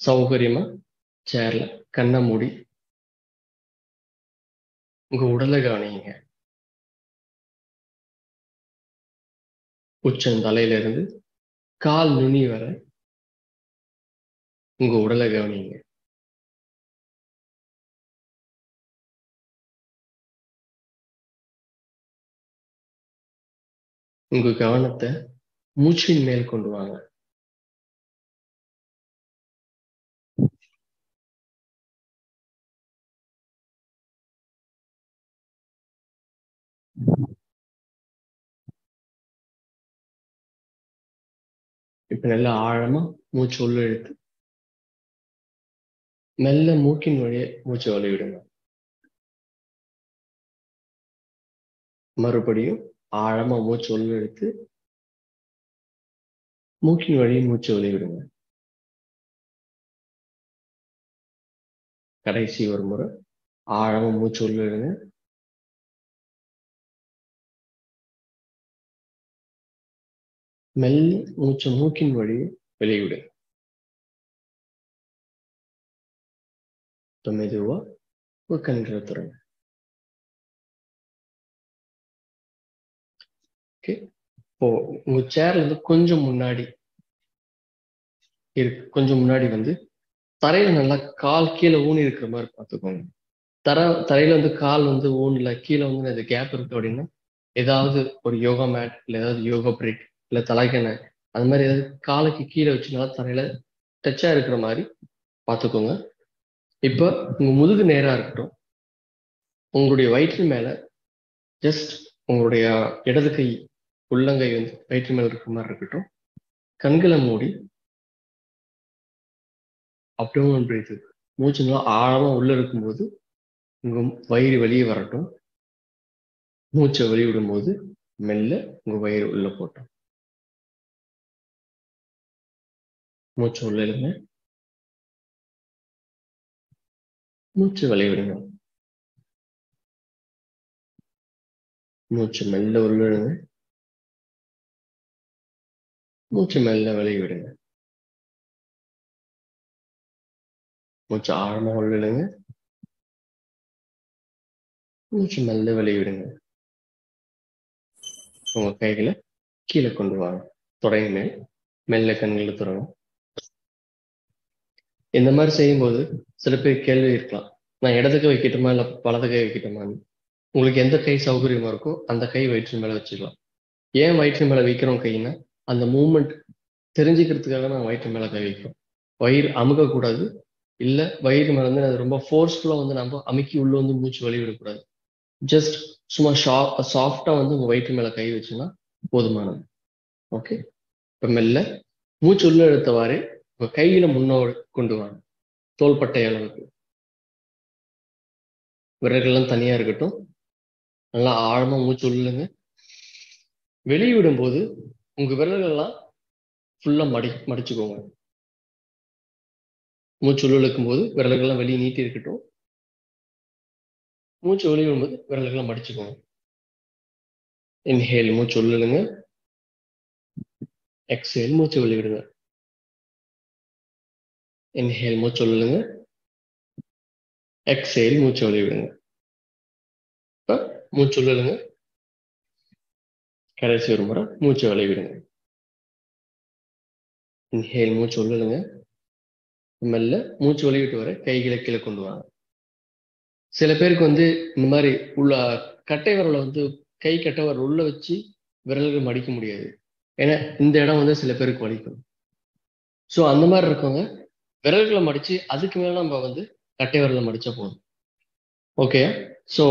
சௌகரியமா சேர்ல கண்ணை மூடி உங்க உடலை கவனிங்க. உச்சந்தலையில இருந்து கால் நுனி வரை உங்க உடலை கவனிங்க. உங்க கவனத்தை மூச்சின் மேல் கொண்டு வாங்க. இப்ப நல்லா ஆழமா மூச்சு உள்ள இழுத்து மெல்ல மூக்கின் வழியே மூச்சு வெளியிடுங்க. மறுபடியும் ஆழமா மூச்சு உள்ள இழுத்து மூக்கின் வழியே மூச்சு வெளியிடுங்க. கடைசி ஒரு முறை ஆழமா மூச்சு உள்ள இழுங்க. மெல்ல மூச்சு மூக்கின் வழியே வெளியிடுங்க. மெதுவா கண்களை திறங்க. ஓகே, இப்போ உங்க சேர்ல இருந்து கொஞ்சம் முன்னாடி இருக்கு, கொஞ்சம் முன்னாடி வந்து தரையில நல்லா கால் கீழே ஊனி இருக்கிற மாதிரி பார்த்துக்கோங்க. தரையில வந்து கால் வந்து ஊனல, கீழே வந்து அது கேப் இருக்கு அப்படின்னா ஏதாவது ஒரு யோகா மேட் இல்லை ஏதாவது யோகா பிரிக் இல்லை தலைக்கணை அது மாதிரி ஏதாவது காலுக்கு கீழே வச்சு நல்லா தரையில டச்சா இருக்கிற மாதிரி பார்த்துக்கோங்க. இப்போ உங்க முதுகு நேரா இருக்கட்டும். உங்களுடைய வயிற்று மேல ஜஸ்ட் உங்களுடைய இடது கை உள்ளங்கை வந்து வயிற்று மேல இருக்கிற மாதிரி இருக்கட்டும். கண்களை மூடி அப்டோமன் பிரீத், மூச்சு நல்லா ஆழமா உள்ள இருக்கும்போது உங்க வயிறு வெளியே வரட்டும். மூச்சை வெளியிடும் போது மெல்ல உங்க வயிறு உள்ள போட்டோம். மூச்சு உள்ள இழுங்க, மூச்சு வெளியிடுங்க. மூச்சு மெல்ல உள்ள இழுங்க, மூச்சு மெல்ல வெளியிடுங்க. மூச்சு ஆழமா உள்ள இழுங்க, மூச்சு மெல்ல வெளியிடுங்க. உங்க கைகளை கீழே கொண்டு வாங்க, தொடையின் மேல் மெல்ல கண்களை திறங்க. இந்த மாதிரி செய்யும்போது சில பேர் கேள்வி இருக்கலாம், நான் இடது கை வைக்கட்டுமா இல்லை வலது கை வைக்கட்டுமான்னு. உங்களுக்கு எந்த கை சௌகரியமா இருக்கோ அந்த கை வயிற்று மேல வச்சுக்கலாம். ஏன் வயிற்று மேல வைக்கிறோம் கையினா, அந்த மூமெண்ட் தெரிஞ்சுக்கிறதுக்காக நான் வயிற்று மேல கை வைக்கிறோம். வயிறு அமுக்கக்கூடாது, இல்ல வயிறு மேல வந்து அது ரொம்ப ஃபோர்ஸ்ஃபுல்லா வந்து நம்ம அமுக்கி உள்ள வந்து மூச்சு வெளியிடக்கூடாது. ஜஸ்ட் சும்மா சாஃப்டா வந்து உங்க வயிற்று மேல கை வச்சுன்னா போதுமானது. ஓகே, இப்ப மெல்ல மூச்சு உள்ள இழுத்தவாறு உங்க கையில முன்னோடு கொண்டு வாங்க, தோள்பட்டை அளவுக்கு. விரல்கள்லாம் தனியா இருக்கட்டும். நல்லா ஆழமா மூச்சு உள்ளுங்க. வெளியிடும் போது உங்க விரல்கள்லாம் ஃபுல்லா மடிச்சுக்கோங்க. மூச்சு உள்ள இழுக்கும் போது விரல்கள்லாம் வெளியே நீட்டி இருக்கட்டும். மூச்சு வெளியிடும் போது விரல்கள்லாம் மடிச்சுக்கோங்க. இன்ஹேல் மூச்சு உள்ள இழுங்க, எக்ஸேல் மூச்சு வெளியிடுங்க. இன்ஹேல் மூச்சு உள்ள இழுங்க, எக்ஸேல் மூச்சு வெளியிடுங்க. இப்ப மூச்சு உள்ள இழுங்க, கடைசி ஒரு முறை மூச்சு வெளியிடுங்க. இன்ஹேல் மூச்சு உள்ள இழுங்க, மெல்ல மூச்சு வெளியிட்டு வர கைகளை கீழே கொண்டு வாங்க. சில பேருக்கு வந்து இந்த மாதிரி உள்ள கட்டை விரலை வந்து கை கட்டை விரல் உள்ள வச்சு விரல்கள் மடிக்க முடியாது. ஏன்னா இந்த இடம் வந்து சில பேருக்கு வலிக்கும். ஸோ அந்த மாதிரி இருக்கவங்க விரல்களை மடிச்சு அதுக்கு மேல நம்ம வந்து கட்டை விரலை மடிச்சா போதும். ஓகே, ஸோ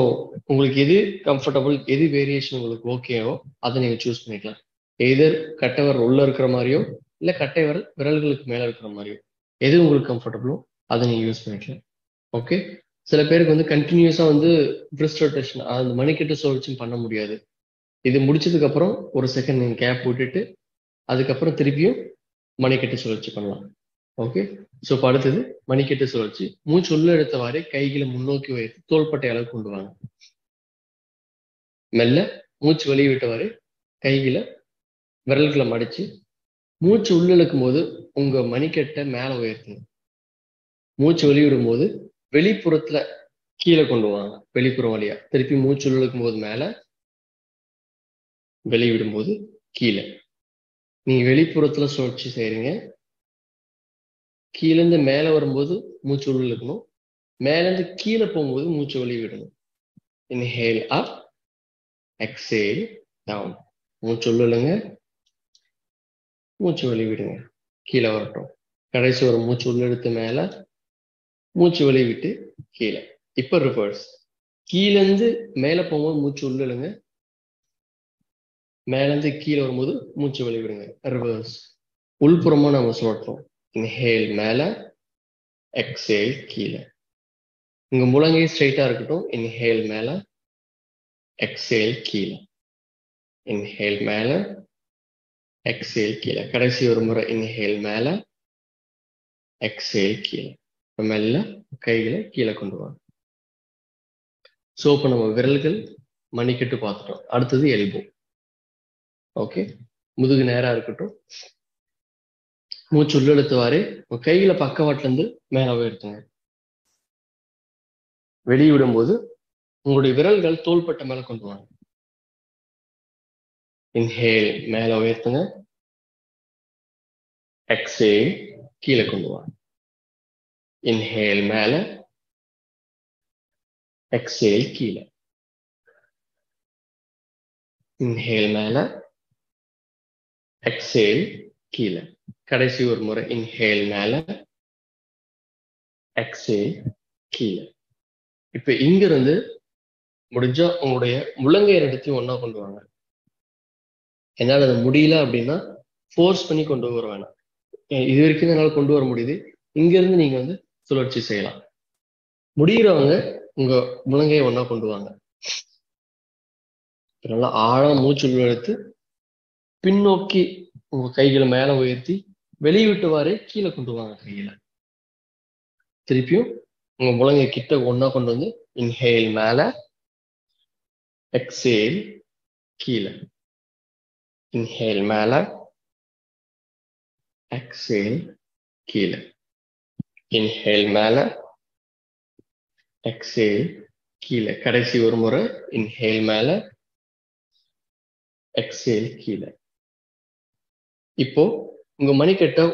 உங்களுக்கு எது கம்ஃபர்டபுள், எது வேரியேஷன் உங்களுக்கு ஓகேவோ அதை நீங்க சூஸ் பண்ணிக்கலாம். எதர் கட்டை விரல் உள்ள இருக்கிற மாதிரியோ இல்லை கட்டை விரல் விரல்களுக்கு மேல இருக்கிற மாதிரியோ எது உங்களுக்கு கம்ஃபர்டபுளோ அதை நீங்க யூஸ் பண்ணிக்கலாம். ஓகே, சில பேருக்கு வந்து கண்டினியூஸா வந்து பிரிஸ்ட் ரொட்டேஷன் அந்த மணிக்கட்டு சுழற்சி பண்ண முடியாது. இது முடிச்சதுக்கு அப்புறம் ஒரு செகண்ட் நீங்க கேப் விட்டுட்டு அதுக்கப்புறம் திருப்பியும் மணிக்கட்டு சுழற்சி பண்ணலாம். ஓகே, ஸோ இப்போ அடுத்தது மணிக்கட்டு சுழற்சி. மூச்சு உள்ள எடுத்தவாறு கைகளை முன்னோக்கி வைத்து தோள்பட்டை அளவு கொண்டு வாங்க. மெல்ல மூச்சு வெளியே விட்டவாறு கைகளை விரல்களை மடிச்சு மூச்சு உள்ள இழுக்கும் போது உங்க மணிக்கட்டை மேல உயர்த்துங்க. மூச்சு வெளியிடும் போது வெளிப்புறத்துல கீழே கொண்டு வாங்க. வெளிப்புறம் வழியா திருப்பி மூச்சு இழுக்கும் போது மேல, வெளியிடும் போது கீழே. நீங்க வெளிப்புறத்துல சுழற்சி செய்றீங்க. கீழே இருந்து மேல வரும்போது மூச்சு உள்ள இழுக்கணும். மேல இருந்து கீழே போகும்போது மூச்சு வெளியே விடணும். Inhale up, exhale down. மூச்சு உள்ள இழுங்க, மூச்சு வெளியே விடுங்க. கீழே வரட்டும். கடைசி ஒரு மூச்சு உள்ள இழுத்து மேல, மூச்சு வெளியே விட்டு கீழே. இப்ப ரிவர்ஸ். கீழே இருந்து மேல போகும்போது மூச்சு உள்ள இழுங்க, மேல இருந்து கீழே வரும்போது மூச்சு வெளியே விடுங்க. ரிவர்ஸ். உள்புறமா நம்ம சுழற்றோம். இன்ஹேல் மேல, எக்ஸேல் கீழே. உங்க முழங்கை ஸ்ட்ரைட்டா இருக்கட்டும். இன்ஹேல் மேல, எக்ஸேல் கீழே. இன்ஹேல் மேல, எக்ஸேல் கீழே. கடைசி ஒரு முறை இன்ஹேல் மேல, எக்ஸேல் கீழே. மெல்ல கைகளை கீழே கொண்டு வாங்க. சோ இப்ப நம்ம விரல்கள் மணிக்கட்டு பார்த்துட்டோம். அடுத்தது எல்போ. ஓகே, முதுகு நேரா இருக்கட்டும். மூச்சு உள்ளெழுத்துவாரு. கைகளை பக்கவாட்டுல இருந்து மேல உயர்த்துங்க. வெளியிடும் போது உங்களுடைய விரல்கள் தோள்பட்டை மேல கொண்டு வாங்க. இன்ஹேல் மேல உயர்த்துங்க, எக்ஸேல் கீழே கொண்டு வாங்க. இன்ஹேல் மேல, எக்ஸேல் கீழே. இன்ஹேல் மேல, எக்ஸேல் கீழே. கடைசி ஒரு முறை இன்ஹேல் மேல, எக்ஸேல் கீழே. இப்ப இங்க இருந்து முடிஞ்சா உங்களுடைய முழங்கை ரெண்டுத்தையும் ஒண்ணா கொண்டு வாங்க. என்னால அது முடியல அப்படின்னா ஃபோர்ஸ் பண்ணி கொண்டு வர வேணாம். இது வரைக்கும் என்னால கொண்டு வர முடியுது. இங்க இருந்து நீங்க வந்து சுழற்சி செய்யலாம். முடிகிறவங்க உங்க முழங்கையை ஒண்ணா கொண்டு வாங்க. நல்லா ஆழம் மூச்சு எடுத்து பின்னோக்கி உங்க கைகளை மேல உயர்த்தி வெளியிட்டுவாறு கீழே கொண்டு வாங்க. கையில திருப்பியும் உங்க முழங்கை கிட்ட ஒண்ணா கொண்டு வந்து இன்ஹேல் மேல, எக்ஸேல் கீழே. இன்ஹேல் மேல, எக்ஸேல் கீழே. இன்ஹேல் மேல, எக்ஸேல் கீழே. கடைசி ஒரு முறை இன்ஹேல் மேல, எக்ஸேல் கீழே. இப்போ உங்க மணிக்கட்டை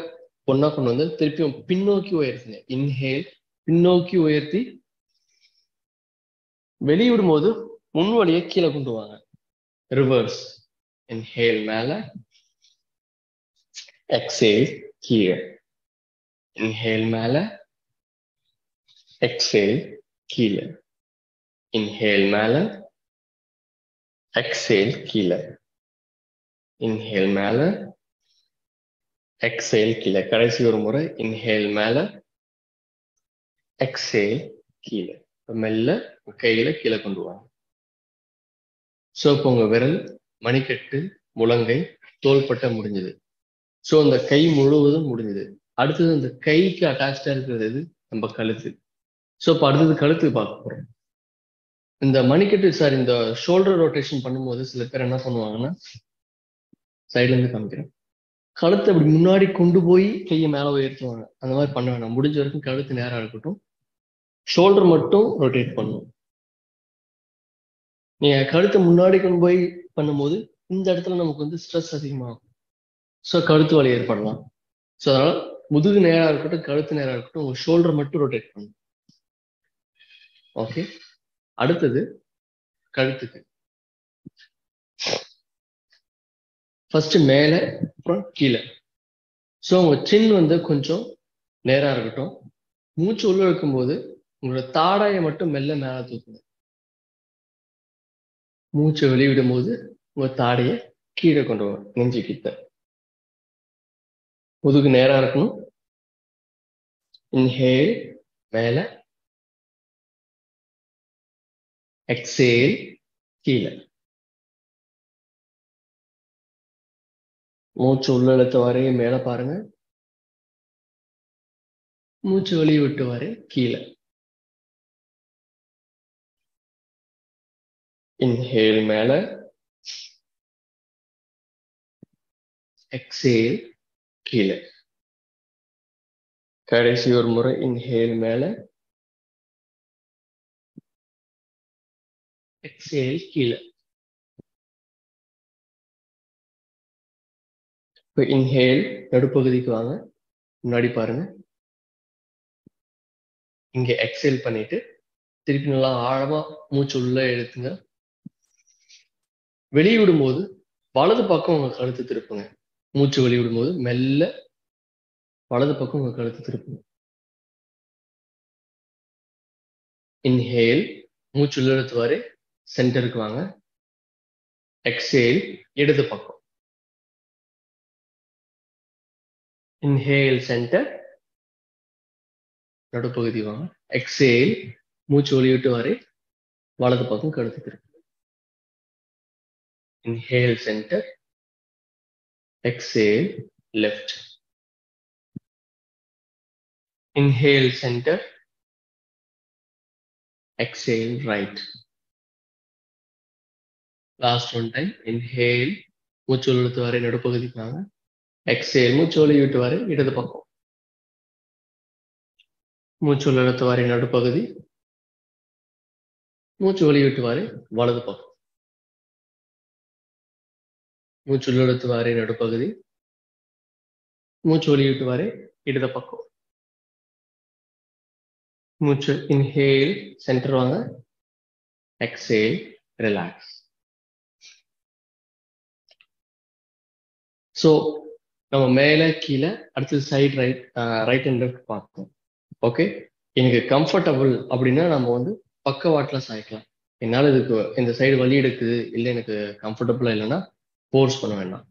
ஒண்ணா கொண்டு வந்து திருப்பியும் பின்னோக்கி உயர்த்துங்க. இன்ஹேல் பின்னோக்கி உயர்த்தி வெளியிடும் போது முன் வழியை கீழே கொண்டு வாங்க. ரிவர்ஸ். இன்ஹேல் மேல, எக்ஸேல் கீழே. இன்ஹேல் மேல, எக்ஸேல் கீழே. இன்ஹேல் மேல, எக்ஸேல் கீழே. இன்ஹேல் மேல, எக்ஸேல் கீழே. கடைசி ஒரு முறை இன்ஹேல் மேல, எக்ஸேல் கீழே. மெல்ல கையில கீழே கொண்டு வாங்க. சோ இப்போ உங்க விரல், மணிக்கட்டு, முழங்கை, தோள்பட்டை முடிஞ்சது. சோ அந்த கை முழுவதும் முடிஞ்சது. அடுத்தது அந்த கைக்கு அட்டாச்சா இருக்கிறது நம்ம கழுத்து. சோ இப்போ அடுத்தது கழுத்து பார்க்க போறோம். இந்த மணிக்கட்டு இந்த ஷோல்டர் ரொட்டேஷன் பண்ணும்போது சில பேர் என்ன பண்ணுவாங்கன்னா, சைட்ல இருந்து காமிக்கிறேன், கழுத்தை அப்படி முன்னாடி கொண்டு போய் கையை மேல உயர்த்துவாங்க. அந்த மாதிரி பண்ண வேணாம். முடிஞ்ச வரைக்கும் கழுத்து நேரா இருக்கட்டும். ஷோல்டர் மட்டும் ரொட்டேட் பண்ணும். நீங்க கழுத்தை முன்னாடி கொண்டு போய் பண்ணும்போது இந்த இடத்துல நமக்கு வந்து ஸ்ட்ரெஸ் அதிகமாகும். ஸோ கழுத்து வலி ஏற்படலாம். ஸோ அதனால முதுகு நேரா இருக்கட்டும், கழுத்து நேரா இருக்கட்டும், உங்க ஷோல்டர் மட்டும் ரொட்டேட் பண்ணும். ஓகே, அடுத்தது கழுத்துக்கு. ஃபர்ஸ்ட் மேல, அப்புறம் கீழே. ஸோ உங்க சின் வந்து கொஞ்சம் நேரா இருக்கட்டும். மூச்சு உள்ள இருக்கும்போது உங்களோட தாடையை மட்டும் மெல்ல மேல தூக்குங்க. மூச்சை வெளியிடும் போது உங்க தாடையை கீழே கொண்டு வரும், நெஞ்சு கிட்ட. முதுகு நேரா இருக்கணும். இன்ஹேல் மேல, எக்ஸேல் கீழே. மூச்சு உள்ள இழுத்த வரையும் மேல பாருங்க. மூச்சு வெளியே விட்டு வரை கீழே. இன்ஹேல் மேல, எக்ஸேல் கீழே. கடைசி ஒரு முறை இன்ஹேல் மேல, எக்ஸேல் கீழே. இப்போ இன்ஹேல் நடுப்பகுதிக்கு வாங்க, முன்னாடி பாருங்க. இங்க எக்ஸேல் பண்ணிட்டு திருப்பி நல்லா ஆழமா மூச்சு உள்ள எடுத்துங்க. வெளியிடும் போது வலது பக்கம் உங்க கழுத்து திருப்புங்க. மூச்சு வெளியிடும் போது மெல்ல வலது பக்கம் உங்க கழுத்து திருப்புங்க. இன்ஹேல் மூச்சு உள்ள இழுத்துவாரு, சென்டருக்கு வாங்க. எக்ஸேல் இடது பக்கம். இன்ஹேல் சென்டர், நடுப்பகுதி வாங்க. எக்ஸேல் மூச்சு வெளியிட்டு வரை வலது பக்கம் கழுத்து திருப்புங்க. Inhale center, exhale left. Inhale center, exhale right. Last one time. Inhale மூச்சு இழுத்து வரை நடுப்பகுதிக்கு வாங்க. Exhale மூச்சு வெளியிட்டு வரை இடது பக்கம். மூச்சு இழுத்து வரை நடுப்பகுதி, மூச்சு வெளியிட்டு வரை வலது பக்கம். மூச்சு இழுத்து வரை நடுப்பகுதி, மூச்சு வெளியிட்டு வரை இடது பக்கம். மூச்சு இன்ஹேல் சென்டர் வாங்க, எக்ஸேல் ரிலாக்ஸ். ஸோ நம்ம மேலே கீழே அடுத்தது சைடு ரைட் அண்ட் லெஃப்ட் பார்த்தோம். ஓகே, எனக்கு கம்ஃபர்டபுள் அப்படின்னா நம்ம வந்து பக்கவாட்டில் சாய்க்கலாம். என்னால் இதுக்கு இந்த சைடு வலி எடுக்குது, இல்லை எனக்கு கம்ஃபர்டபுளாக இல்லைன்னா ஃபோர்ஸ் பண்ண வேண்டாம்.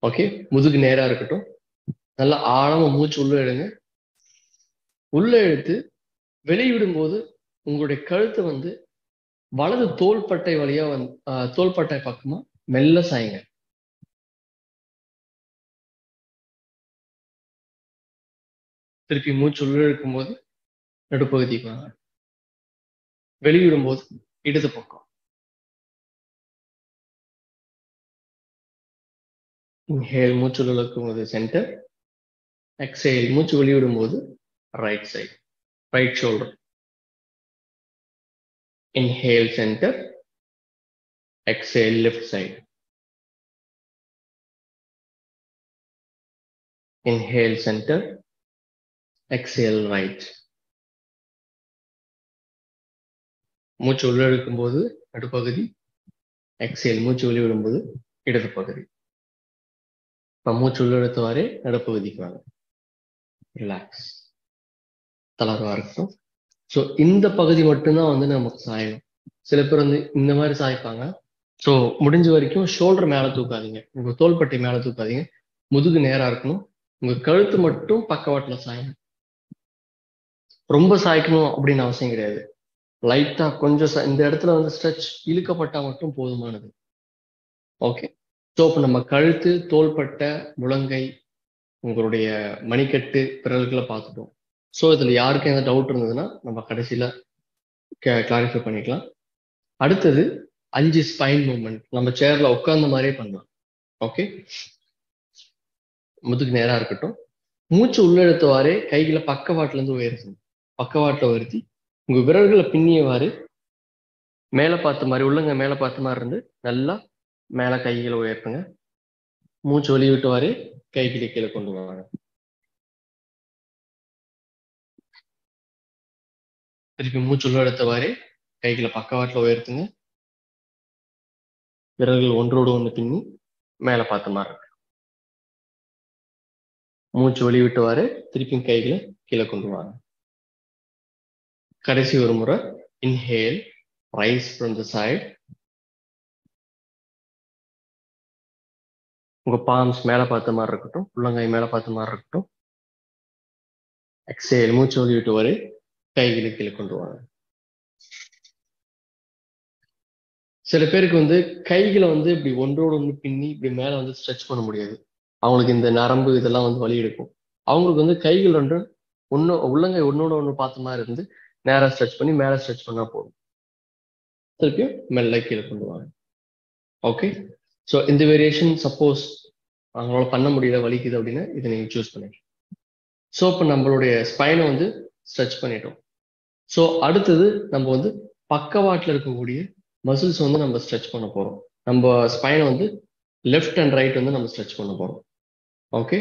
ஓகே, முதுகு நேராக இருக்கட்டும். நல்லா ஆழமா மூச்சு உள்ள எடுங்க. உள்ள எடுத்து வெளியிடும் போது உங்களுடைய கழுத்தை வந்து வலது தோள்பட்டை வழியா தோள்பட்டை பக்கமா மெல்ல சாயுங்க. திருப்பி மூச்சு உள்ள இழுக்கும் போது நடுப்பகுதிக்கு வாங்க. வெளியிடும் போது இடது பக்கம். இன்ஹேல் மூச்சு உள்ள இழுக்கும் போது சென்டர், எக்ஸேல் மூச்சு வெளியிடும் போது right side, right shoulder. Inhale center, exhale left side. Inhale center, exhale right. மூச்சு உள்ள இழுக்கும் போது நடுப்பகுதி, எக்ஸேல் மூச்சு வெளியிடும் போது இடது பகுதி. இப்போ மூச்சு உள்ள இழுத்தவாறே நடுப்பகுதிக்கு வாங்க. ரிலாக்ஸ், தளர்வா இருக்கட்டும். ஸோ இந்த பகுதி மட்டும்தான் வந்து நமக்கு சாயணும். சில பேர் வந்து இந்த மாதிரி சாய்ப்பாங்க. ஸோ முடிஞ்ச வரைக்கும் ஷோல்டர் மேலே தூக்காதீங்க, உங்க தோள்பட்டை மேலே தூக்காதீங்க. முதுகு நேரா இருக்கணும். உங்க கழுத்து மட்டும் பக்கவாட்டில் சாயணும். ரொம்ப சாய்க்கணும் அப்படின்னு அவசியம் கிடையாது. லைட்டா கொஞ்சம் இந்த இடத்துல வந்து ஸ்ட்ரெச் இழுக்கப்பட்டா மட்டும் போதுமானது. ஓகே, ஸோ இப்போ நம்ம கழுத்து, தோள்பட்டை, முழங்கை, உங்களுடைய மணிக்கட்டு, விரல்களை பார்த்துட்டோம். ஸோ இதில் யாருக்கும் எதாவது டவுட் இருந்ததுன்னா நம்ம கடைசியில் கிளாரிஃபை பண்ணிக்கலாம். அடுத்தது 5 ஸ்பைன் மூவ்மெண்ட் நம்ம சேர்ல உட்கார்ந்த மாதிரியே பண்ணலாம். ஓகே, முதுகு நேரா இருக்கட்டும். மூச்சு உள்ள இழுத்தவாறே கைகளை பக்கவாட்டுல இருந்து உயர்த்துங்க. பக்கவாட்டில் உயர்த்தி உங்க விரல்களை பின்னியவாறு மேலே பார்த்த மாதிரி, உள்ளங்க மேலே பார்த்த மாதிரி இருந்து நல்லா மேலே கைகளை உயர்த்துங்க. மூச்சு வெளியிட்டவாறே கைகளை கீழே கொண்டு வாங்க. திருப்பி மூச்சு உள்ள எடுத்தவாறே கைகளை பக்கவாட்டில் உயர்த்துங்க. விரல்கள் ஒன்றோடு ஒன்று பின்னி மேலே பார்த்த மாதிரி இருக்கு. மூச்சு வெளிவிட்டவாறு திருப்பியும் கைகளை கீழே கொண்டு வாங்க. கடைசி ஒரு முறை inhale, rise from the side. உங்க பாம்ஸ் மேலே பார்த்த மாதிரி இருக்கட்டும், உள்ளங்கை மேலே பார்த்த மாதிரி இருக்கட்டும். எக்ஸேல், மூச்சு வெளிவிட்டவாறு கைகளை கீழே கொண்டு வாங்க. சில பேருக்கு வந்து கைகளை வந்து இப்படி ஒன்றோடு ஒன்று பின்னி இப்படி மேலே வந்து ஸ்ட்ரெச் பண்ண முடியாது. அவங்களுக்கு இந்த நரம்பு இதெல்லாம் வந்து வலி எடுக்கும். அவங்களுக்கு வந்து கைகள் ரெண்டு உள்ளங்கை ஒன்னோட ஒன்று பார்த்த மாதிரி இருந்து நேராக ஸ்ட்ரெச் பண்ணி மேலே ஸ்ட்ரெச் பண்ணா போதும். திருப்பியும் மெல்ல கீழே கொண்டு வாங்க. ஓகே, ஸோ இந்த வேரியேஷன் சப்போஸ் அவங்களால பண்ண முடியல, வலிக்குது அப்படின்னா இதை நீங்கள் சூஸ் பண்ணிக்கலாம். ஸோ இப்போ நம்மளுடைய ஸ்பைனை வந்து ஸ்ட்ரெச் பண்ணிட்டோம். ஸோ அடுத்தது நம்ம வந்து பக்கவாட்டில் இருக்கக்கூடிய மசில்ஸ் வந்து நம்ம ஸ்ட்ரெச் பண்ண போகிறோம். நம்ம ஸ்பைனை வந்து லெஃப்ட் அண்ட் ரைட் வந்து நம்ம ஸ்ட்ரெச் பண்ண போகிறோம். ஓகே,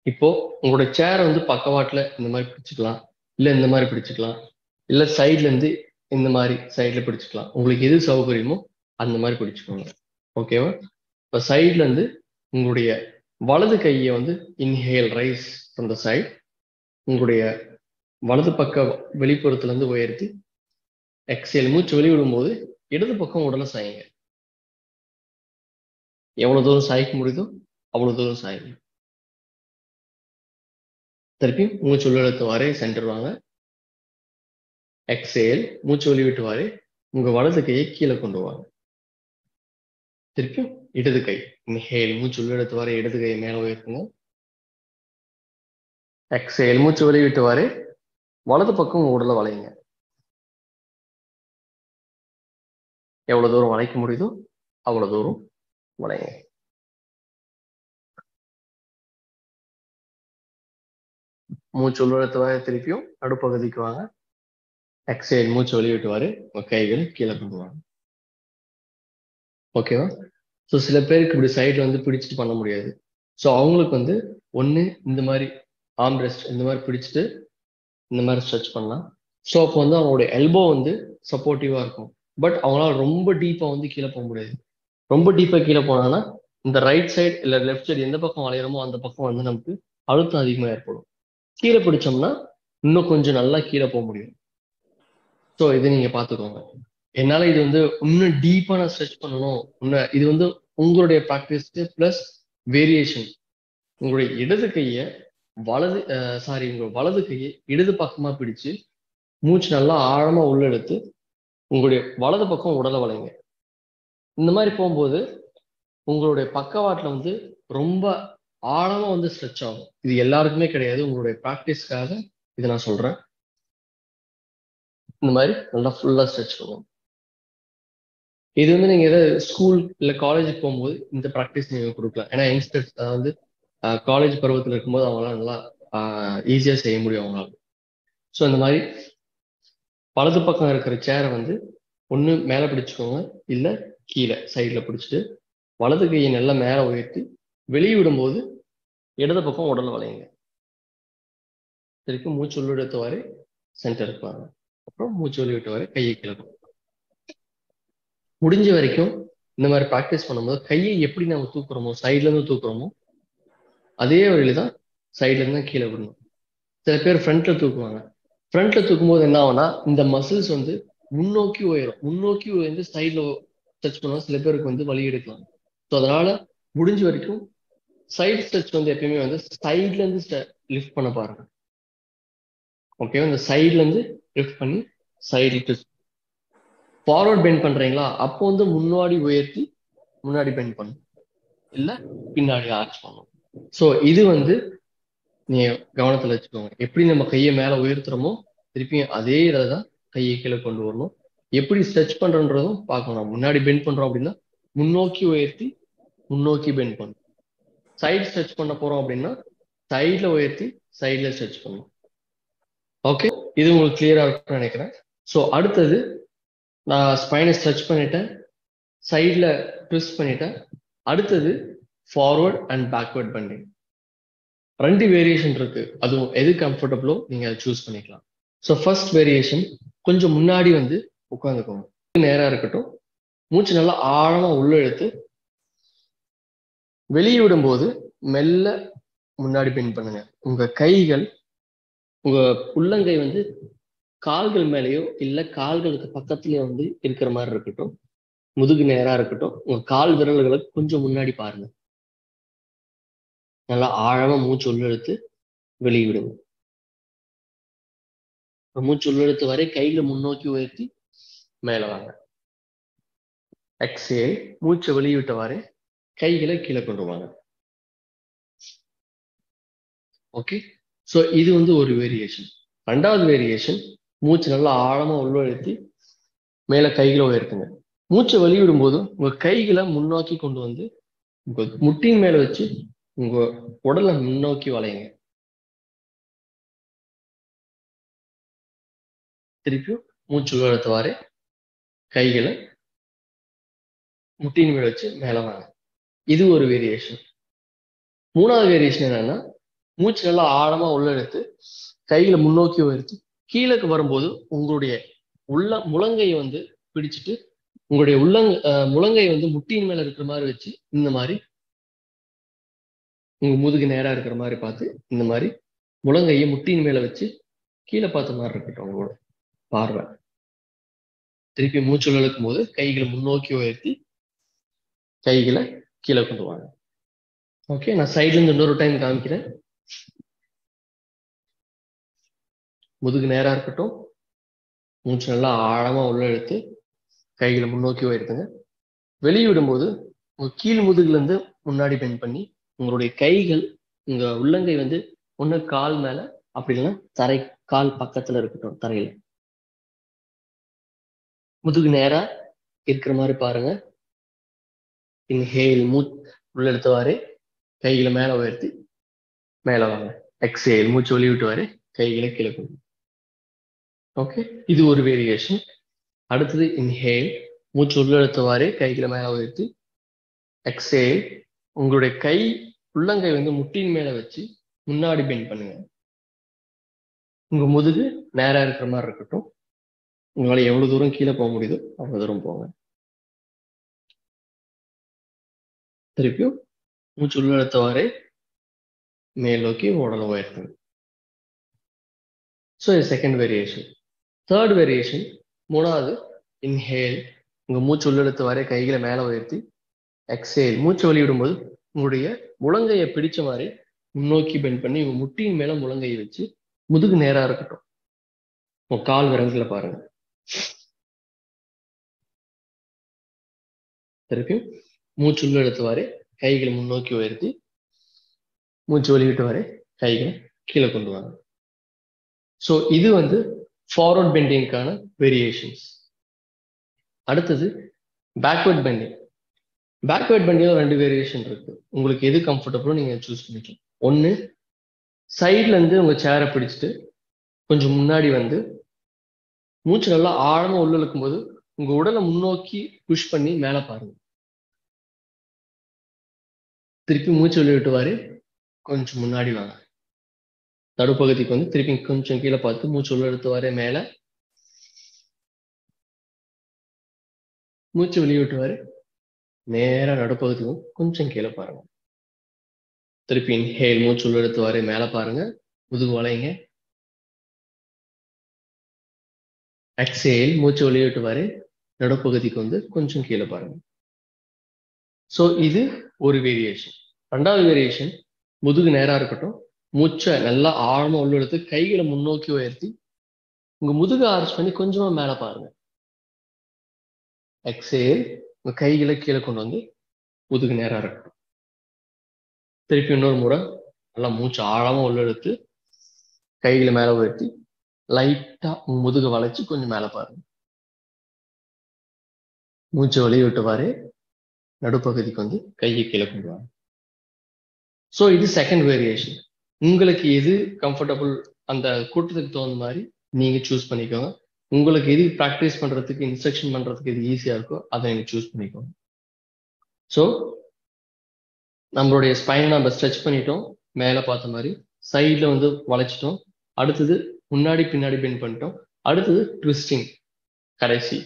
இப்போ உங்களோட சேரை வந்து பக்கவாட்டில் இந்த மாதிரி பிடிச்சிக்கலாம், இல்லை இந்த மாதிரி பிடிச்சிக்கலாம், இல்லை சைட்லேருந்து இந்த மாதிரி சைடில் பிடிச்சிக்கலாம். உங்களுக்கு எது சௌகரியமோ அந்த மாதிரி பிடிச்சிக்கோங்க. ஓகேவா? இப்போ சைட்லேருந்து உங்களுடைய வலது கையை வந்து inhale rise from the side, உங்களுடைய வலது பக்க வெளிப்புறத்துலேருந்து உயர்த்தி எக்ஸேல் மூச்சு வெளிவிடும் போது இடது பக்கம் உடலை சாயுங்க. எவ்வளவு தூரம் சாய்க்க முடியுதோ அவ்வளவு தூரம் சாயுங்க. திருப்பி மூச்சு உள்ளிழுத்து வாரே சென்டர் வாங்க. எக்ஸேல் மூச்சு வெளிவிட்டு வாரே உங்க வலது கையை கீழே கொண்டு வாங்க. திருப்பி இடது கை இன்ஹேல் மூச்சு உள்ளிழுத்து வாரே இடது கையை மேல உயர்த்துங்க. எக்ஸேல் மூச்சு வெளிவிட்டு வாரே வலது பக்கம் உங்க உடலை வளையுங்க. எவ்வளவு தூரம் வளைக்க முடியுதோ அவ்வளவு தூரம் வளையுங்க. மூச்சு உள்ளிழுத்து வாரே திருப்பியும் நடுப்பகுதிக்கு வாங்க. எக்ஸேல் மூச்சு வெளிவிட்டு வாரு உங்க கைகள் கீழே கொண்டு வாங்க. ஓகேவா? ஸோ சில பேருக்கு இப்படி சைடில் வந்து பிடிச்சிட்டு பண்ண முடியாது. ஸோ அவங்களுக்கு வந்து ஒன்று இந்த மாதிரி ஆர்ம் ரெஸ்ட் இந்த மாதிரி பிடிச்சிட்டு இந்த மாதிரி ஸ்ட்ரெச் பண்ணலாம். ஸோ அப்போ வந்து அவங்களோட எல்போ வந்து சப்போர்ட்டிவாக இருக்கும். பட் அவங்களால ரொம்ப டீப்பாக வந்து கீழே போக முடியாது. ரொம்ப டீப்பாக கீழே போனாங்கன்னா இந்த ரைட் சைடு இல்லை லெஃப்ட் சைடு எந்த பக்கம் வளையிறமோ அந்த பக்கம் வந்து நமக்கு அழுத்தம் அதிகமாக ஏற்படும். கீழே பிடிச்சோம்னா இன்னும் கொஞ்சம் நல்லா கீழே போக முடியும். ஸோ இதை நீங்க பார்த்துக்கோங்க. என்னால இது வந்து இன்னும் டீப்பா நான் ஸ்ட்ரெச் பண்ணணும். இது வந்து உங்களுடைய ப்ராக்டிஸ்க்கு பிளஸ் வேரியேஷன். உங்களுடைய இடது கையை உங்க வலது கையை இடது பக்கமா பிடிச்சு மூச்சு நல்லா ஆழமா உள்ள எடுத்து உங்களுடைய வலது பக்கம் உடலை வளைங்க. இந்த மாதிரி போகும்போது உங்களுடைய பக்கவாட்டில் வந்து ரொம்ப ஆழமா வந்து ஸ்ட்ரெச் ஆகும். இது எல்லாருக்குமே கிடையாது, உங்களுடைய ப்ராக்டிஸ்க்காக இதை நான் சொல்றேன். இந்த மாதிரி நல்லா ஃபுல்லா ஸ்ட்ரெச் பண்ணுவோம். இது வந்து நீங்க ஏதாவது ஸ்கூல் இல்லை காலேஜுக்கு போகும்போது இந்த ப்ராக்டிஸ் நீங்க கொடுக்கலாம். ஏன்னா யங்ஸ்டர்ஸ் அதாவது காலேஜ் பருவத்தில் இருக்கும்போது அவங்களால நல்லா ஈஸியாக செய்ய முடியும் அவங்களால. ஸோ இந்த மாதிரி வலது பக்கம் இருக்கிற சேரை வந்து ஒன்று மேலே பிடிச்சிக்கோங்க, இல்லை கீழே சைடில் பிடிச்சிட்டு வலது கையை நல்லா மேலே உயர்த்தி வெளியே விடும்போது இடது பக்கம் உடலை வளையுங்க. திருப்பி மூச்சு உள்ளிழுத்து வரை சென்டருக்கு வாங்க. அப்புறம் மூச்சு வெளிவிட்டு வரை கையை கீழே. முடிஞ்ச வரைக்கும் இந்த மாதிரி ப்ராக்டிஸ் பண்ணும்போது கையை எப்படி நம்ம தூக்குறோமோ சைட்ல இருந்து தூக்குறோமோ அதே வழியில தான் சைட்ல இருந்து கீழே விடணும். சில பேர் ஃப்ரண்ட்ல தூக்குவாங்க. ஃப்ரண்ட்ல தூக்கும் போது என்ன ஆகும்னா இந்த மசில்ஸ் வந்து முன்னோக்கி உயரும். முன்னோக்கி உயர்ந்து சைட்ல ஸ்ட்ரெச் பண்ணுவோம். சில பேருக்கு வந்து வலி எடுக்கலாம். ஸோ அதனால முடிஞ்ச வரைக்கும் சைடு ஸ்ட்ரெச் வந்து எப்பயுமே வந்து சைட்ல இருந்து லிஃப்ட் பண்ண பாருங்க. ஓகேவா? இந்த சைட்ல இருந்து லிஃப்ட் பண்ணி சைடு ஃபார்வர்ட் பெண்ட் பண்றீங்களா, அப்போ வந்து முன்னாடி உயர்த்தி முன்னாடி பெண்ட் பண்ணும், இல்ல பின்னாடி ஆர்ச் பண்ணும். ஸோ இது வந்து நீங்க கவனத்துல வச்சுக்கோங்க. எப்படி நம்ம கையை மேல உயர்த்துறோமோ திருப்பியும் அதே இதில் தான் கையை கீழே கொண்டு வரணும். எப்படி ஸ்ட்ரெச் பண்றோன்றதும் பார்க்கணும். முன்னாடி பெண்ட் பண்றோம் அப்படின்னா முன்னோக்கி உயர்த்தி முன்னோக்கி பெண்ட் பண்ணும். சைடு ஸ்ட்ரெச் பண்ண போறோம் அப்படின்னா சைட்ல உயர்த்தி சைட்ல ஸ்ட்ரெச் பண்ணும். ஓகே, இது உங்களுக்கு கிளியரா இருக்கும்னு நினைக்கிறேன். ஸோ அடுத்தது நான் ஸ்பைனை ஸ்ட்ரெச் பண்ணிட்டேன், சைட்ல ட்விஸ்ட் பண்ணிட்டேன். அடுத்தது forward and backward bending. 2 variation இருக்கு. அதுவும் எது கம்ஃபர்டபுளோ நீங்க அதை சூஸ் பண்ணிக்கலாம். ஸோ ஃபர்ஸ்ட் வேரியேஷன் கொஞ்சம் முன்னாடி வந்து உட்காந்துக்கோங்க. நேரா இருக்கட்டும். மூச்சு நல்லா ஆழமா உள்ள எடுத்து வெளியே விடும்போது மெல்ல முன்னாடி பெண்ட் பண்ணுங்க. உங்க கைகள் உங்க உள்ளங்கை வந்து கால்கள் மேலேயோ இல்ல கால்களுக்கு பக்கத்துலயோ வந்து இருக்கிற மாதிரி இருக்கட்டும். முதுகு நேரா இருக்கட்டும். உங்க கால் விரல்களுக்கு கொஞ்சம் முன்னாடி பாருங்க. நல்லா ஆழமா மூச்சு உள்ளெடுத்து வெளியே விடுங்க. மூச்சு உள்ளெடுத்து வரை கைகளை முன்னோக்கி உயர்த்தி மேல வாங்க. எக்ஸேல் மூச்சை வெளியிட்டவாறு கைகளை கீழே கொண்டு வாங்க. ஓகே, ஸோ இது வந்து ஒரு வேரியேஷன். 2வது வேரியேஷன் மூச்சு நல்லா ஆழமா உள்வழுத்தி மேல கைகளை உயர்த்துங்க. மூச்சை வெளியிடும் போது உங்க கைகளை முன்னோக்கி கொண்டு வந்து உங்க முட்டின் மேல வச்சு உங்க உடலை முன்னோக்கி வளையுங்க. திருப்பியும் மூச்சு உள்ள இழுத்தவாறு கைகளை முட்டியின் மேல வச்சு மேல வாங்க. இது ஒரு வேரியேஷன். மூணாவது வேரியேஷன் என்னன்னா, மூச்சு நல்லா ஆழமா உள்ள எடுத்து கைகளை முன்னோக்கி உயர்த்தி கீழக்கு வரும்போது உங்களுடைய முழங்கையை வந்து பிடிச்சிட்டு உங்களுடைய முழங்கை வந்து முட்டியின் மேல இருக்கிற மாதிரி வச்சு இந்த மாதிரி உங்க முதுகு நேரா இருக்கிற மாதிரி பார்த்து இந்த மாதிரி முழங்கையை முட்டியின் மேல வச்சு கீழே பார்த்த மாதிரி இருக்கட்டும் உங்களோட பார்வை. திருப்பி மூச்சு இழுக்கும் போது கைகளை முன்னோக்கி உயர்த்தி கைகளை கீழே கொண்டு வாங்க. ஓகே, நான் சைட்ல இருந்து இன்னொரு டைம் காமிக்கிறேன். முதுகு நேரா இருக்கட்டும், மூச்சு நல்லா ஆழமா உள்ள இழுத்து கைகளை முன்னோக்கி உயர்த்துங்க. வெளியே விடும்போது உங்க கீழ் முதுகுல இருந்து முன்னாடி பெண்ட் பண்ணி உங்களுடைய கைகள் உங்க உள்ளங்கை வந்து ஒண்ணு கால் மேல அப்படி இல்லைன்னா தரை கால் பக்கத்துல இருக்கட்டும். தரையில முதுகு நேரா இருக்கிற மாதிரி பாருங்க. இன்ஹேல் உள்ள எடுத்தவாறு கைகளை மேல உயர்த்தி மேல வாங்க. எக்ஸேல் மூச்சு வெளியே விட்டுவாரு கைகளை கீழே கொண்டு. ஓகே, இது ஒரு வேரியேஷன். அடுத்தது இன்ஹேல் மூச்சு உள்ள எடுத்தவாறு கைகளை மேல உயர்த்தி எக்ஸேல் உங்களுடைய கை உள்ளங்கை வந்து முட்டின் மேல வச்சு முன்னாடி பெண்ட் பண்ணுங்க. உங்க முதுகு நேரா இருக்கிற மாதிரி இருக்கட்டும். உங்களால எவ்வளவு தூரம் கீழே போக முடியுதோ அவ்வளவு தூரம் போங்க. திருப்பியும் மூச்சு உள்ள எடுத்தவாறு மேல் நோக்கி உடலை உயர்த்துங்க. ஸோ இது செகண்ட் வேரியேஷன். தேர்ட் வேரியேஷன், மூணாவது இன்ஹேல் உங்க மூச்சு உள்ள எடுத்தவாறு கைகளை மேல உயர்த்தி எக்ஸேல் மூச்சு வெளியிடும்போது உங்களுடைய முழங்கையை பிடிச்ச மாதிரி முன்னோக்கி பெண்ட் பண்ணி உங்க முட்டியின் மேல முழங்கையை வச்சு முதுகு நேரா இருக்கட்டும். உங்க கால் விரல்களை பாருங்க. திருப்பியும் மூச்சு உள்ள எடுத்தவாறு கைகளை முன்னோக்கி உயர்த்தி மூச்சு வெளியிட்டு வரை கைகளை கீழே கொண்டு வாங்க. ஸோ இது வந்து ஃபார்வர்ட் பெண்டிங்கான வேரியேஷன்ஸ். அடுத்தது பேக்வர்ட் பெண்டிங். பேக்வர்ட் பெண்டிங்ல 2 வேரியேஷன் இருக்கு. உங்களுக்கு எது கம்ஃபர்டபுளோ நீங்க சூஸ் பண்ணிக்கலாம். ஒன்னு, சைட்ல இருந்து உங்க சேரை பிடிச்சிட்டு கொஞ்சம் முன்னாடி வந்து மூச்சு நல்லா ஆழமா உள்ள இழுக்கும் போது உங்க உடலை முன்னோக்கி புஷ் பண்ணி மேல பாருங்க. திருப்பி மூச்சு வெளியிட்டுவாரு கொஞ்சம் முன்னாடி வாங்க. நடுப்பகுதிக்கு வந்து திருப்பி கொஞ்சம் கீழே பார்த்து மூச்சு உள்ள எடுத்துவாரு மேல, மூச்சு வெளியிட்டுவாரு நேரா நடுப்பகுதிக்கும் கொஞ்சம் கீழே பாருங்க. திருப்பி இன்ஹேல் மூச்சு உள்ள எடுத்துவாரு மேல பாருங்க, முதுகு வளைங்க. எக்ஸேல் மூச்சு வெளியிட்டுவாரு நடுப்பகுதிக்கு வந்து கொஞ்சம் கீழே பாருங்க. ஸோ இது ஒரு வேரியேஷன். 2வது வேரியேஷன், முதுகு நேரா இருக்கட்டும், மூச்சை நல்லா ஆழமா உள்ள எடுத்து கைகளை முன்னோக்கி உயர்த்தி உங்க முதுகு ஆர்ச் பண்ணி கொஞ்சமா மேல பாருங்க. எக்ஸேல் உங்க கைகளை கீழே கொண்டு வந்து முதுகு நேரா இருக்கட்டும். திருப்பி இன்னொரு முறை நல்லா மூச்சு ஆழமா உள்ள எடுத்து கைகளை மேல உயர்த்தி லைட்டா உங்க முதுகு வளைச்சு கொஞ்சம் மேல பாருங்க. மூச்சு வெளியே விட்டுவாரு நடுப்பகுதிக்கு வந்து கையை கீழே கொண்டு வாங்க. ஸோ இது செகண்ட் வேரியேஷன். உங்களுக்கு எது கம்ஃபர்டபுள் அந்த கூட்டத்துக்கு தகுந்த மாதிரி நீங்க சூஸ் பண்ணிக்கோங்க. உங்களுக்கு எது ப்ராக்டிஸ் பண்றதுக்கு இன்ஸ்ட்ரக்ஷன் பண்றதுக்கு எது ஈஸியா இருக்கோ அதை நீங்க சூஸ் பண்ணிக்கோங்க. ஸோ நம்மளுடைய ஸ்பைனை நம்ம ஸ்ட்ரெச் பண்ணிட்டோம், மேல பார்த்த மாதிரி சைட்ல வந்து வளைச்சிட்டோம். அடுத்தது முன்னாடி பின்னாடி பெண்ட் பண்ணிட்டோம். அடுத்தது ட்விஸ்டிங். கடைசி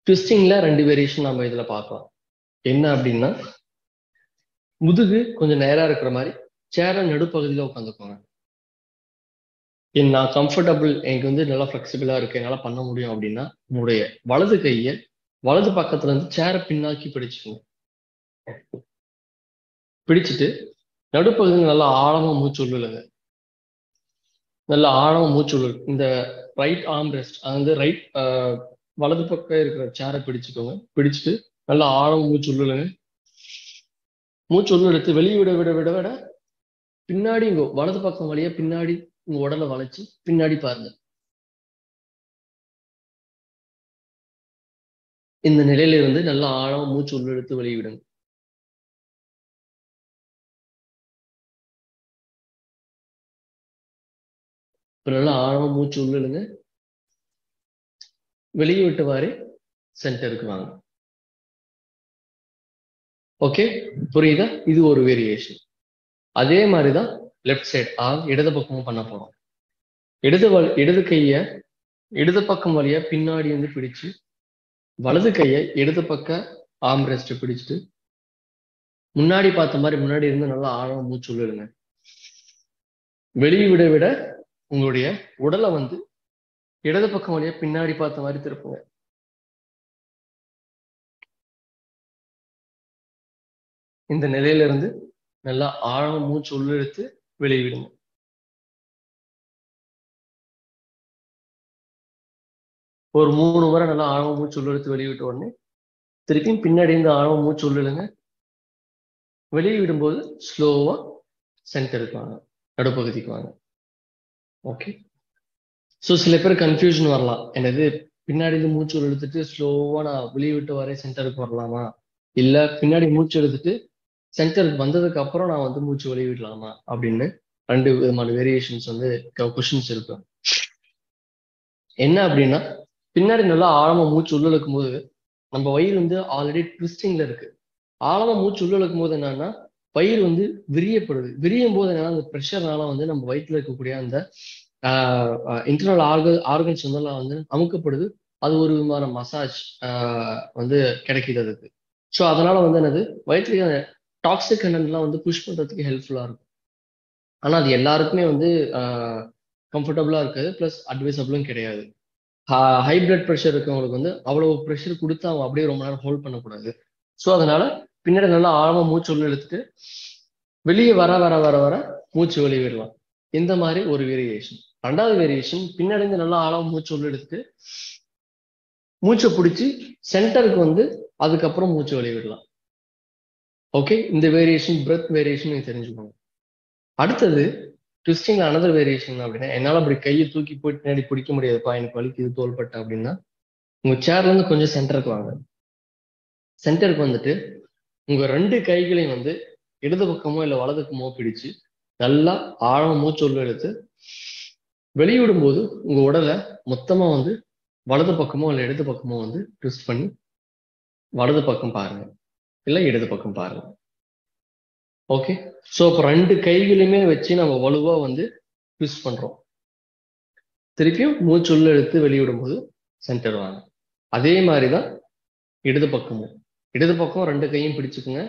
ட்விஸ்டிங்ல 2 வேரியேஷன் நம்ம இதுல பார்க்கலாம். என்ன அப்படின்னா, முதுகு கொஞ்சம் நேரா இருக்கிற மாதிரி சேர நடுப்பகுதியில உட்காந்துக்கோங்க. நான் கம்ஃபர்டபுள், எனக்கு வந்து நல்லா ஃபிளெக்சிபிளா இருக்கு, என்னால பண்ண முடியும் அப்படின்னா உங்களுடைய வலது கையை வலது பக்கத்துல இருந்து சேரை பின்னாக்கி பிடிச்சுக்கோங்க. பிடிச்சிட்டு நடுப்பகுதியில் நல்லா ஆழமா மூச்சு உள்ளுங்க. நல்லா ஆழமா மூச்சு உள்ள இந்த ரைட் ஆர்ம் ரெஸ்ட், அதாவது ரைட் வலது பக்கம் இருக்கிற சேரை பிடிச்சுக்கோங்க. பிடிச்சிட்டு நல்லா ஆழமா மூச்சு உள்ளுங்க. மூச்சு உள்ள எடுத்து வெளியே விட விட விட விட பின்னாடி உங்க வலது பக்கம் வழியா பின்னாடி உங்க உடலை வளைச்சு பின்னாடி பாருங்க. இந்த நிலையில இருந்து நல்லா ஆழமா மூச்சு உள்ள எடுத்து வெளியே விடுங்க. இப்ப நல்லா ஆழமா மூச்சு உள்ள இழுங்க, வெளியே விட்டவாறு சென்டருக்கு வாங்க. ஓகே, புரியுதா? இது ஒரு வேரியேஷன். அதே மாதிரிதான் லெஃப்ட் சைடு இடது பக்கமும் பண்ண போறோம். இடது கைய இடது பக்கம் வழியா பின்னாடி வந்து பிடிச்சு, வலது கையை இடது பக்க ஆர்ம்ரெஸ்ட் பிடிச்சிட்டு முன்னாடி பார்த்த மாதிரி முன்னாடி இருந்து நல்லா ஆழமா மூச்சு உள்ள இழுங்க. வெளியே விட விட உங்களுடைய உடலை வந்து இடது பக்கம் வழியா பின்னாடி பார்த்த மாதிரி திருப்புங்க. இந்த நிலையில இருந்து நல்லா ஆழமா மூச்சு உள்ள இழுத்து வெளியே விடுங்க. ஒரு 3 முறை நல்லா ஆழமா மூச்சு உள்ள இழுத்து வெளியே விட்ட உடனே திருப்பியும் பின்னாடி இருந்து ஆழமா மூச்சு உள்ள இழுங்க. வெளியே விடும்போது ஸ்லோவா சென்டருக்கு வாங்க, நடுப்பகுதிக்கு வாங்க. ஓகே, ஸோ சில பேர் கன்ஃபியூஷன் வரலாம், என்னது பின்னாடி இருந்து மூச்சு இழுத்துட்டு ஸ்லோவா நான் வெளியே விட்டு வரேன் சென்டருக்கு வரலாமா, இல்ல பின்னாடி மூச்சு எடுத்துட்டு சென்டருக்கு வந்ததுக்கு அப்புறம் நான் வந்து மூச்சு வெளியே விடலாமா அப்படின்னு 2 விதமான வேரியேஷன்ஸ் வந்து கொஸ்டின்ஸ் இருக்கும். என்ன அப்படின்னா, பின்னாடி நல்லா ஆழமா மூச்சு உள்ள இழுக்கும் போது நம்ம வயிறு வந்து ஆல்ரெடி ட்விஸ்டிங்ல இருக்கு. ஆழமா மூச்சு உள்ள இழுக்கும் போது என்னன்னா வயிறு வந்து விரியப்படுது. விரியும் போது என்னன்னா அந்த ப்ரெஷர்னால வந்து நம்ம வயிற்றுல இருக்கக்கூடிய அந்த இன்டர்னல் ஆர்கன்ஸ் வந்து அமுக்கப்படுது. அது ஒரு விதமான மசாஜ் வந்து கிடைக்குது அதுக்கு. ஸோ அதனால வந்து என்னது வயிற்றுல டாக்ஸிக் கண்டென்ட்லாம் வந்து புஷ் பண்றதுக்கு ஹெல்ப்ஃபுல்லா இருக்கும். ஆனா அது எல்லாருக்குமே வந்து கம்ஃபர்டபுளா இருக்காது, பிளஸ் அட்வைசபிளும் கிடையாது. ஹை பிளட் ப்ரெஷர் இருக்கவங்களுக்கு வந்து அவ்வளவு ப்ரெஷர் கொடுத்து அவங்க அப்படியே ரொம்ப நேரம் ஹோல்ட் பண்ணக்கூடாது. ஸோ அதனால பின்னாடி நல்லா ஆழமா மூச்சு உள்ள இழுத்துட்டு வெளியே வர வர வர வர மூச்சு வெளியே விடலாம். இந்த மாதிரி ஒரு வேரியேஷன். 2வது வேரியேஷன், பின்னாடி இருந்து நல்லா ஆழமா மூச்சு உள்ள எடுத்துட்டு மூச்சை பிடிச்சி சென்டருக்கு வந்து அதுக்கப்புறம் மூச்சு வெளியே விடலாம். ஓகே, இந்த வேரியேஷன் பிரெத் வேரியேஷன் நீங்க தெரிஞ்சுக்கோங்க. அடுத்தது ட்விஸ்டிங்ல அனதர் வேரியேஷன் அப்படின்னா, என்னால அப்படி கையை தூக்கி போயிட்டு பின்னாடி பிடிக்க முடியாதுப்பா, எனக்கு வலிக்குது தோள்பட்ட அப்படின்னா, உங்க சேர்ல இருந்து கொஞ்சம் சென்டருக்கு வாங்க. சென்டருக்கு வந்துட்டு உங்க 2 கைகளையும் வந்து இடது பக்கமோ இல்ல வலது பக்கமோ பிடிச்சு நல்லா ஆழமா மூச்சு உள்ள எடுத்து வெளியிடும் போது உங்க உடலை மொத்தமா வந்து வலது பக்கமோ இல்ல இடது பக்கமோ வந்து ட்விஸ்ட் பண்ணி வலது பக்கம் பாருங்க, இல்ல இடது பக்கம் பாருங்க. ஓகே, ஸோ இப்போ 2 கைகளையுமே வச்சு நம்ம வலுவா வந்து ட்விஸ்ட் பண்றோம். திருப்பியும் மூச்சு உள்ள எடுத்து வெளியிடும் போது சென்டர் வாங்க. அதே மாதிரிதான் இடது பக்கமும். இடது பக்கம் 2 கையும் பிடிச்சுக்குங்க,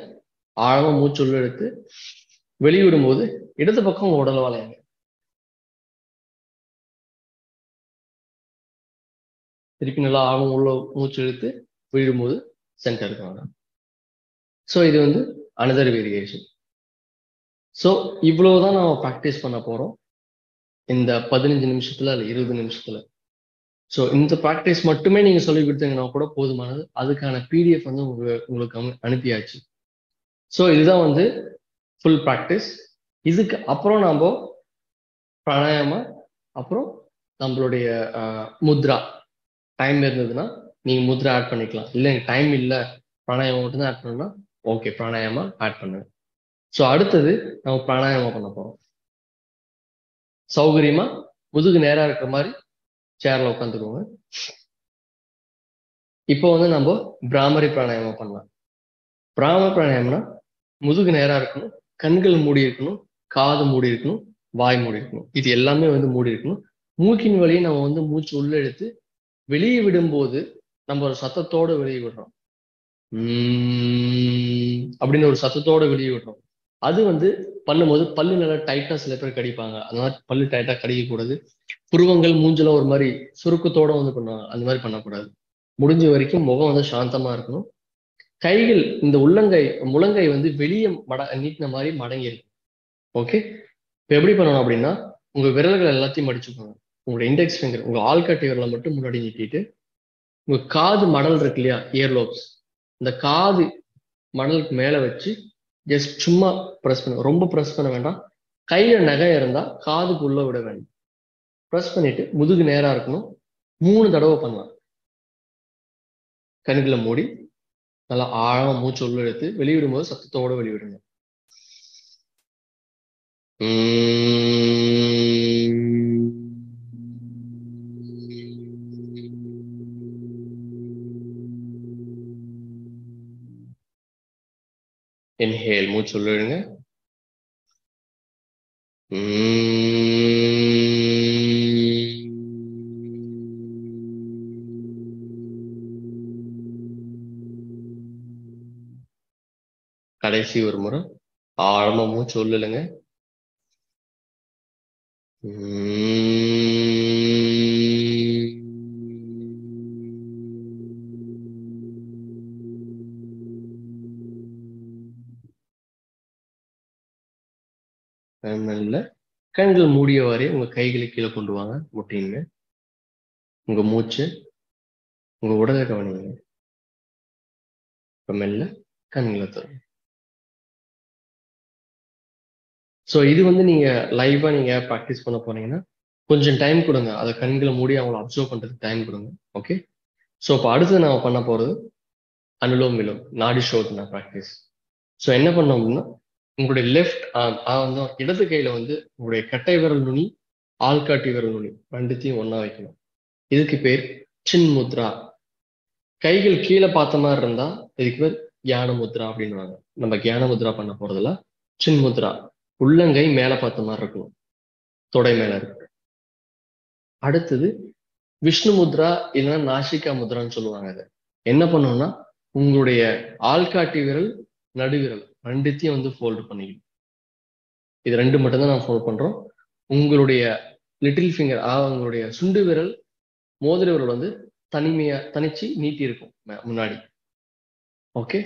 ஆழமா மூச்சு உள்ள எடுத்து வெளியிடும் போது இடது பக்கம் உடல் வளையுங்க. திருப்பி நல்லா ஆழம் உள்ள மூச்சு இழுத்து விழும்போது சென்டருக்கு வாங்க. ஸோ இது வந்து அனதர் வேரியேஷன். ஸோ இவ்வளவுதான் நம்ம ப்ராக்டிஸ் பண்ண போறோம் இந்த 15 நிமிஷத்துல அல்ல 20 நிமிஷத்துல. ஸோ இந்த ப்ராக்டிஸ் மட்டுமே நீங்க சொல்லி கொடுத்தீங்கன்னா கூட போதுமானது. அதுக்கான பிடிஎஃப் வந்து உங்களுக்கு அனுப்பியாச்சு. ஸோ இதுதான் வந்து ஃபுல் ப்ராக்டிஸ். இதுக்கு அப்புறம் நாம பிராணாயாமா, அப்புறம் நம்மளுடைய முத்ரா. டைம் இருந்ததுன்னா நீங்க முத்ரா ஆட் பண்ணிக்கலாம், இல்லை டைம் இல்லை பிராணாயாமம் மட்டும்தான் ஆட் பண்ணணும்னா ஓகே பிராணாயாமா ஆட் பண்ணுங்க. ஸோ அடுத்தது நம்ம பிராணாயாமம் பண்ண போறோம். சௌகரியமா முதுகு நேரா இருக்கிற மாதிரி சேர்ல உட்காந்துக்கோங்க. இப்போ வந்து நம்ம பிராமரி பிராணாயாமம் பண்ணலாம். பிராமரி பிராணாயாமம்னா முதுகு நேரா இருக்கணும், கண்கள் மூடி இருக்கணும், காது மூடி இருக்கணும், வாய் மூடி இருக்கணும். இது எல்லாமே வந்து மூடி இருக்கணும். மூக்கின் வழியை நம்ம வந்து மூச்சு உள்ள எடுத்து வெளியே விடும்போது நம்ம ஒரு சத்தத்தோட வெளியே விடுறோம், அப்படின்னு ஒரு சத்தத்தோட வெளியே விடுறோம். அது வந்து பண்ணும்போது பல்லு நல்லா டைட்டா சில பேர் கடிப்பாங்க, அந்த மாதிரி பல்லு டைட்டா கடிக்க கூடாது. புருவங்கள் மூஞ்சில ஒரு மாதிரி சுருக்கத்தோட வந்து பண்ணுவாங்க, அந்த மாதிரி பண்ணக்கூடாது. முடிஞ்ச வரைக்கும் முகம் வந்து சாந்தமா இருக்கணும். கைகள் இந்த முழங்கை வந்து வெளியே நீட்டின மாதிரி மடங்கி இருக்கும். ஓகே, இப்ப எப்படி பண்ணணும் அப்படின்னா, உங்க விரல்கள் எல்லாத்தையும் மடிச்சுக்கோங்க. உங்களோட இண்டெக்ஸ் ஃபிங்கர், உங்க ஆள்காட்டி விரலை மட்டும் முன்னாடி நீட்டிட்டு உங்க காது மடல் இருக்கு இல்லையா, இயர்லோப்ஸ், இந்த காது மடலுக்கு மேல வச்சு ஜஸ்ட் சும்மா ப்ரெஸ் பண்ண, ரொம்ப ப்ரெஸ் பண்ண வேண்டாம். கையில நகை இருந்தா காதுக்கு உள்ள விட வேண்டாம். ப்ரெஸ் பண்ணிட்டு முதுகு நேரா இருக்கணும். 3 தடவை பண்ணலாம். கண்களை மூடி நல்லா ஆழமா மூச்சு உள்ள எடுத்து வெளியிடும் போது சத்தத்தோட வெளியிடுங்க. இன்ஹேல், மூச்சு உள்ள இழுங்க. கடைசி ஒரு முறை ஆழமா மூச்சு உள்ளுங்க. மெல்ல கண்கள் மூடியவாறே உங்க கைகளை கீழே கொண்டு வாங்க. முட்டிங்க. உங்க மூச்சு, உங்க உடலை கவனிங்க. இப்ப மெல்ல கண்களை தரும். ஸோ இது வந்து நீங்க லைவா நீங்க ப்ராக்டிஸ் பண்ண போனீங்கன்னா கொஞ்சம் டைம் கொடுங்க. அதை கண்களை மூடி அவங்கள அப்சர்வ் பண்றதுக்கு டைம் கொடுங்க. ஓகே. ஸோ இப்போ அடுத்து நம்ம பண்ண போறது அனுலோம் விலோம், நாடி சோதனை ப்ராக்டிஸ். ஸோ என்ன பண்ணோம் அப்படின்னா உங்களுடைய லெஃப்ட் ஆர்ம் இடது கையில வந்து உங்களுடைய கட்டை விரல் நுனி, ஆள்காட்டி விரல் நுனி ரெண்டுத்தையும் ஒண்ணா வைக்கணும். இதுக்கு பேர் சின் முத்ரா. கைகள் கீழே பார்த்த மாதிரி இருந்தா இதுக்கு பேர் கியான முத்ரா அப்படின்னுவாங்க. நம்ம கியான முத்ரா பண்ண போறதுல சின் முத்ரா, உள்ளங்கை மேல பார்த்த மாதிரி இருக்கணும், தொடை மேல இருக்கு. அடுத்தது விஷ்ணு முத்ரா இல்லைன்னா நாசிகா முத்ரான்னு சொல்லுவாங்க. அதை என்ன பண்ணோம்னா உங்களுடைய ஆள்காட்டி விரல், நடுவிரல் ரெண்டுத்தையும் வந்து ஃபோல்டு பண்ணிக்கணும். இது ரெண்டு மட்டும்தான் நான் ஃபோல்ட் பண்றோம். உங்களுடைய லிட்டில் ஃபிங்கர், உங்களுடைய சுண்டு விரல், மோதிர விரல் வந்து தனிச்சு நீட்டி இருக்கும் முன்னாடி. ஓகே.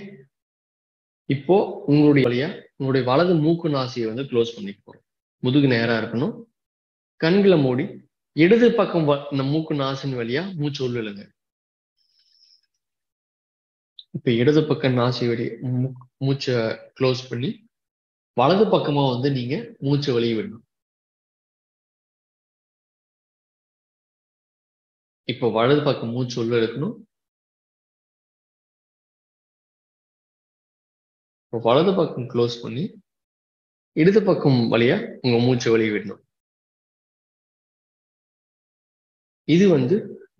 இப்போ உங்களுடைய வழியா உங்களுடைய வலது மூக்கு நாசியை வந்து க்ளோஸ் பண்ணிக்க போறோம். முதுகு நேரா இருக்கணும். கண்களை மூடி இடது பக்கம் இந்த மூக்கு நாசின் வழியா மூச்சு உள்ளுங்க. இப்ப இடது பக்கம் நாசி வழி மூச்சை க்ளோஸ் பண்ணி வலது பக்கமா வந்து நீங்க மூச்சு வெளியே விடணும். இப்போ வலது பக்கம் மூச்சு உள்ள இருக்கணும். வலது பக்கம் க்ளோஸ் பண்ணி இடது பக்கம் வழியா உங்க மூச்சு வெளியே விடணும். இது வந்து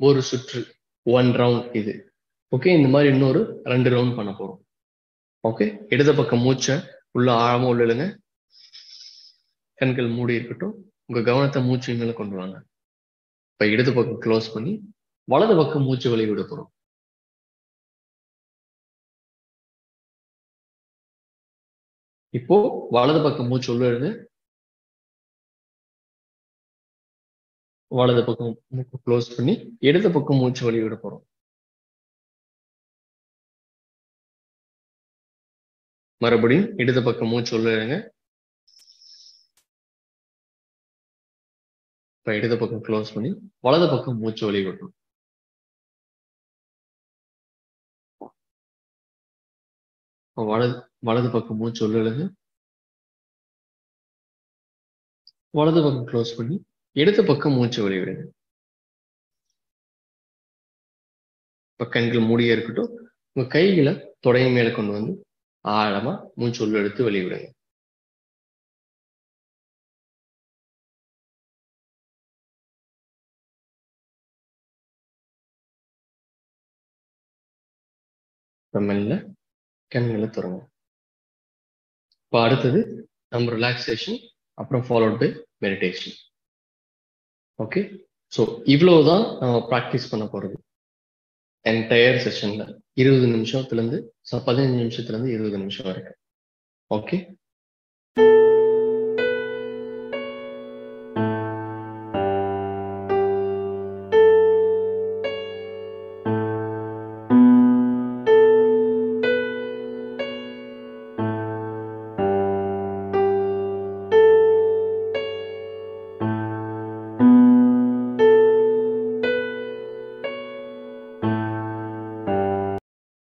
ஒரு சுற்று, 1 ரவுண்ட் இது. ஓகே. இந்த மாதிரி இன்னொரு 2 ரவுண்ட் பண்ண போறோம். ஓகே. இடது பக்கம் மூச்சை உள்ள ஆழமா உள்ள இழுங்க. கண்கள் மூடி இருக்கட்டும். உங்க கவனத்தை மூச்சு மேல கொண்டு வாங்க. இப்ப இடது பக்கம் க்ளோஸ் பண்ணி வலது பக்கம் மூச்சு வெளியே விட போறோம். இப்போ வலது பக்கம் மூச்சு உள்ள இழுங்க. வலது பக்கம் மூக்கு க்ளோஸ் பண்ணி இடது பக்கம் மூச்சு வெளியே விட போறோம். மறுபடியும் இடது பக்கம் மூச்சு உள்ள இழுங்க. இப்ப இடது பக்கம் க்ளோஸ் பண்ணி வலது பக்கம் மூச்சு வெளியே விடணும். வலது பக்கம் மூச்சு உள்ள இழுங்க. வலது பக்கம் க்ளோஸ் பண்ணி இடது பக்கம் மூச்சு வெளியே விடுங்க. இப்ப கண்கள் மூடியே இருக்கட்டும். உங்க கைகளை தொடையின் மேல கொண்டு வந்து ஆழமா மூச்சு உள்ள எடுத்து வெளியே விடுங்க. மெல்ல கண்களை திறங்க. இப்போ அடுத்தது நம்ம ரிலாக்ஸேஷன், அப்புறம் followed by meditation. Okay. So இவ்வளவுதான் நம்ம ப்ராக்டிஸ் பண்ண போறது என்டையர் செஷன்ல. 20 நிமிஷத்துல இருந்து 15 நிமிஷத்துல இருந்து 20 நிமிஷம் வரைக்கும். ஓகே.